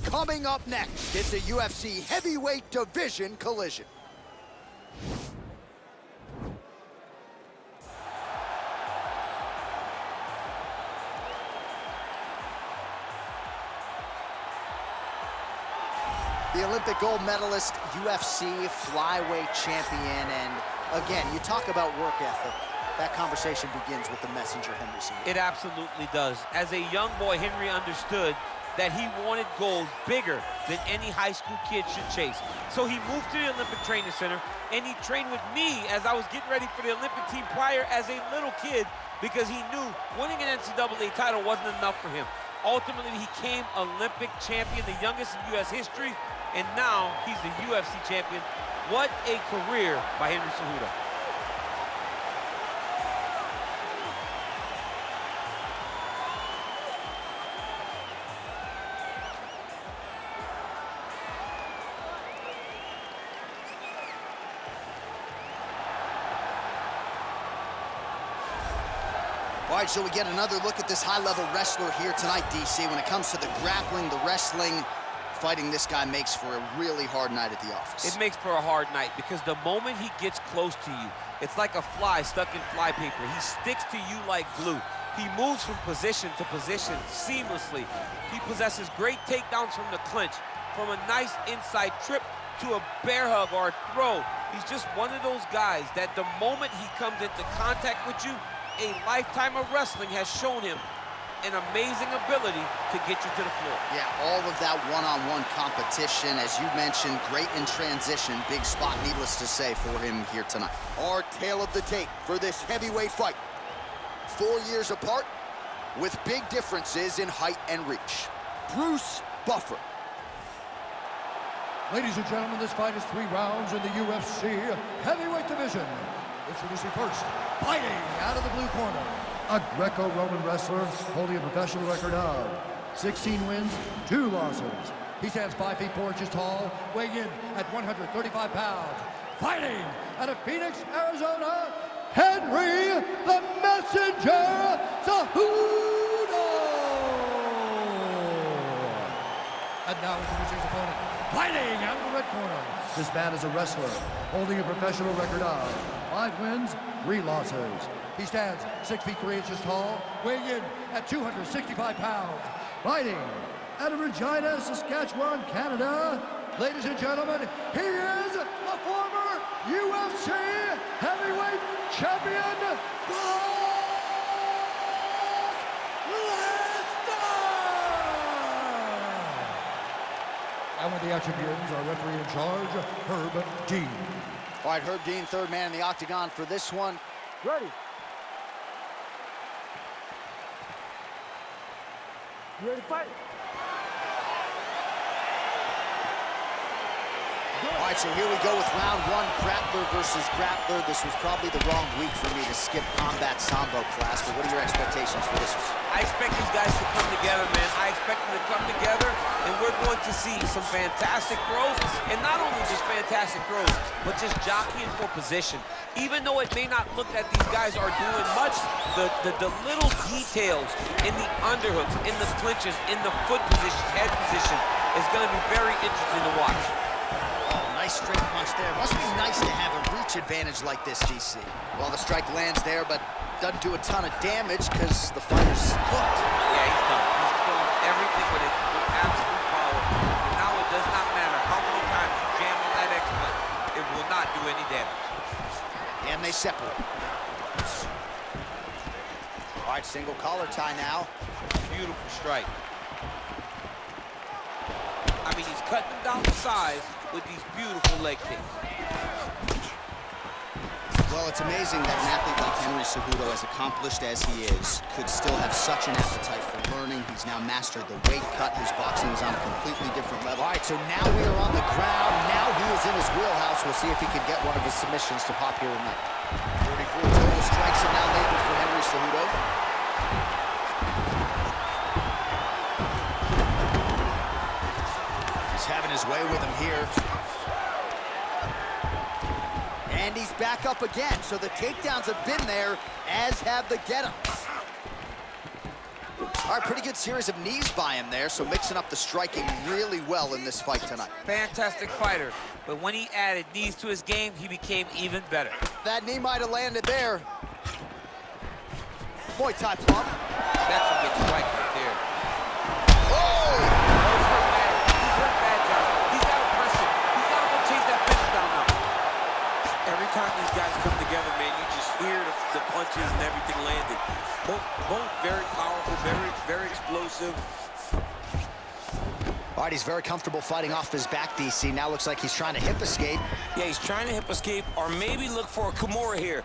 Coming up next, it's a UFC heavyweight division collision. The Olympic gold medalist, UFC flyweight champion, and again, you talk about work ethic. That conversation begins with the messenger, Henry Cejud. It absolutely does. As a young boy, Henry understood that he wanted gold bigger than any high school kid should chase. So he moved to the Olympic Training Center, and he trained with me as I was getting ready for the Olympic team prior as a little kid, because he knew winning an NCAA title wasn't enough for him. Ultimately, he became Olympic champion, the youngest in U.S. history, and now he's the UFC champion. What a career by Henry Cejud. All right, so we get another look at this high-level wrestler here tonight, DC. When it comes to the grappling, the wrestling, fighting this guy makes for a really hard night at the office. It makes for a hard night because the moment he gets close to you, it's like a fly stuck in flypaper. He sticks to you like glue. He moves from position to position seamlessly. He possesses great takedowns from the clinch, from a nice inside trip to a bear hug or a throw. He's just one of those guys that the moment he comes into contact with you, a lifetime of wrestling has shown him an amazing ability to get you to the floor. Yeah, all of that one-on-one competition, as you mentioned, great in transition. Big spot, needless to say, for him here tonight. Our tale of the tape for this heavyweight fight. 4 years apart, with big differences in height and reach. Bruce Buffer. Ladies and gentlemen, this fight is 3 rounds in the UFC heavyweight division. Introducing first, fighting out of the blue corner, a Greco-Roman wrestler holding a professional record of 16 wins, 2 losses. He stands 5 feet 4 inches tall, weighing in at 135 pounds. Fighting out of Phoenix, Arizona, Henry the Messenger Cejud. And now introducing his opponent, fighting out of the red corner. This man is a wrestler holding a professional record of 5 wins, 3 losses. He stands 6 feet 3 inches tall, weighing in at 265 pounds. Fighting out of Regina, Saskatchewan, Canada. Ladies and gentlemen, he is the former UFC heavyweight champion, Lesnar! And with the action begins, our referee in charge, Herb Dean. All right, Herb Dean, third man in the octagon for this one. Ready. You ready to fight? All right, so here we go with round 1, grappler versus grappler. This was probably the wrong week for me to skip combat sambo class, but what are your expectations for this one? I expect these guys to come together, man. I expect them to come together, and we're going to see some fantastic throws, and not only just fantastic throws, but just jockeying for position. Even though it may not look that these guys are doing much, the little details in the underhooks, in the clinches, in the foot position, head position, is going to be very interesting to watch. Nice straight punch there. Must be nice to have a reach advantage like this, DC. Well, the strike lands there, but doesn't do a ton of damage because the fighter's cooked. Yeah, he's done. He's doing everything with it with absolute power. And now it does not matter how many times you jam on that exploit. It will not do any damage. And they separate. All right, single collar tie now. Beautiful strike. I mean, he's cutting them down to size with these beautiful leg kicks. Well, it's amazing that an athlete like Henry Cejud, as accomplished as he is, could still have such an appetite for learning. He's now mastered the weight cut. His boxing is on a completely different level. All right, so now we are on the ground. Now he is in his wheelhouse. We'll see if he can get one of his submissions to pop here tonight. 34 total strikes are now labeled for Henry Cejud. He's having his way with him here. And he's back up again, so the takedowns have been there, as have the get-ups. All right, pretty good series of knees by him there, so mixing up the striking really well in this fight tonight. Fantastic fighter, but when he added knees to his game, he became even better. That knee might have landed there. Muay Thai plum. That's a big strike right there. Oh! He's hurt bad. He's hurt bad, John. He's got to press it. He's got to go chase that finish down now. Every time these guys come together, man, you just hear the punches and everything landing. Both very powerful, very explosive. All right, he's very comfortable fighting off his back, DC. Now looks like he's trying to hip escape. Yeah, he's trying to hip escape or maybe look for a Kimura here.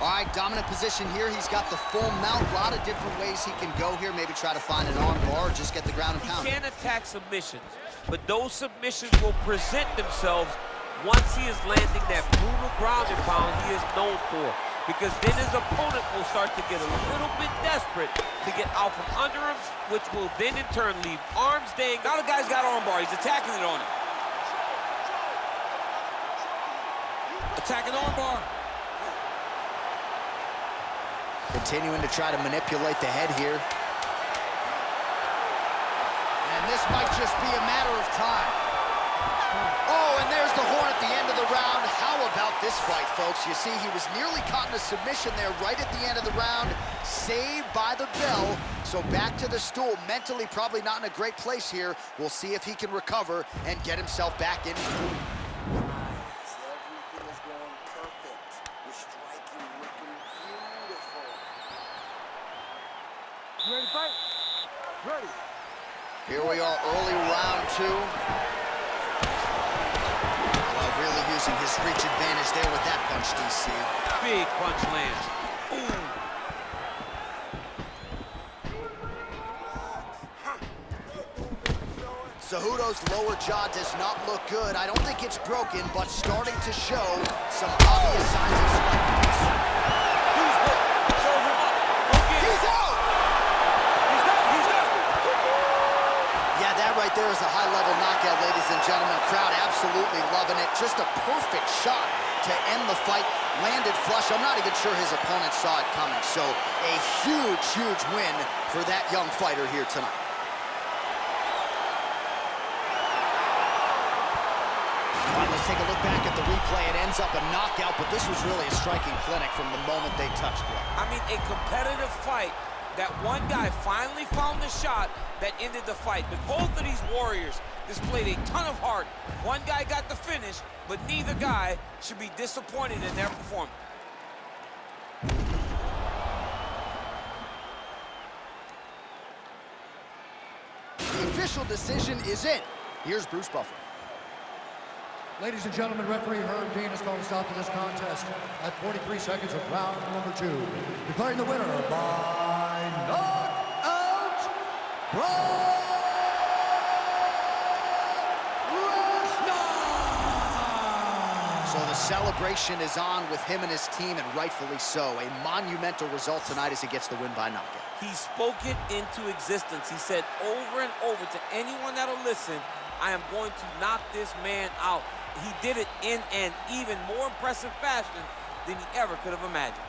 All right, dominant position here. He's got the full mount. A lot of different ways he can go here. Maybe try to find an arm bar or just get the ground and pound. He can attack submissions, but those submissions will present themselves once he is landing that brutal ground and pound he is known for. Because then his opponent will start to get a little bit desperate to get out from under him, which will then in turn leave arms dangling. Now the guy's got arm bar. He's attacking it on him. Attacking arm bar. Continuing to try to manipulate the head here. And this might just be a matter of time. Oh, and there's the horn at the end of the round. How about this fight, folks? You see, he was nearly caught in a submission there right at the end of the round. Saved by the bell. So back to the stool. Mentally probably not in a great place here. We'll see if he can recover and get himself back in. Everything is going perfect. Your striking looking beautiful. You ready to fight? Ready. Here we are, early round two. Really using his reach advantage there with that punch, DC. Big punch lands. Ooh. Cejudo's lower jaw does not look good. I don't think it's broken, but starting to show some obvious signs of sluggishness. He's hit. Show him up. Go get He's him. out! He's down. He's down. Yeah, that right there is a high-level knockout, ladies and gentlemen. Crowd absolutely loving it. Just a perfect shot to end the fight. Landed flush. I'm not even sure his opponent saw it coming. So a huge, huge win for that young fighter here tonight. All right, let's take a look back at the replay. It ends up a knockout, but this was really a striking clinic from the moment they touched it. I mean, a competitive fight. That one guy finally found the shot that ended the fight. But both of these warriors displayed a ton of heart. One guy got the finish, but neither guy should be disappointed in their performance. The official decision is in. Here's Bruce Buffer. Ladies and gentlemen, referee Herb Dean has called a stop to this contest at 43 seconds of round number 2. Declaring the winner by knockout, Brock Lesnar! So the celebration is on with him and his team, and rightfully so. A monumental result tonight as he gets the win by knockout. He spoke it into existence. He said over and over to anyone that'll listen, I am going to knock this man out. He did it in an even more impressive fashion than he ever could have imagined.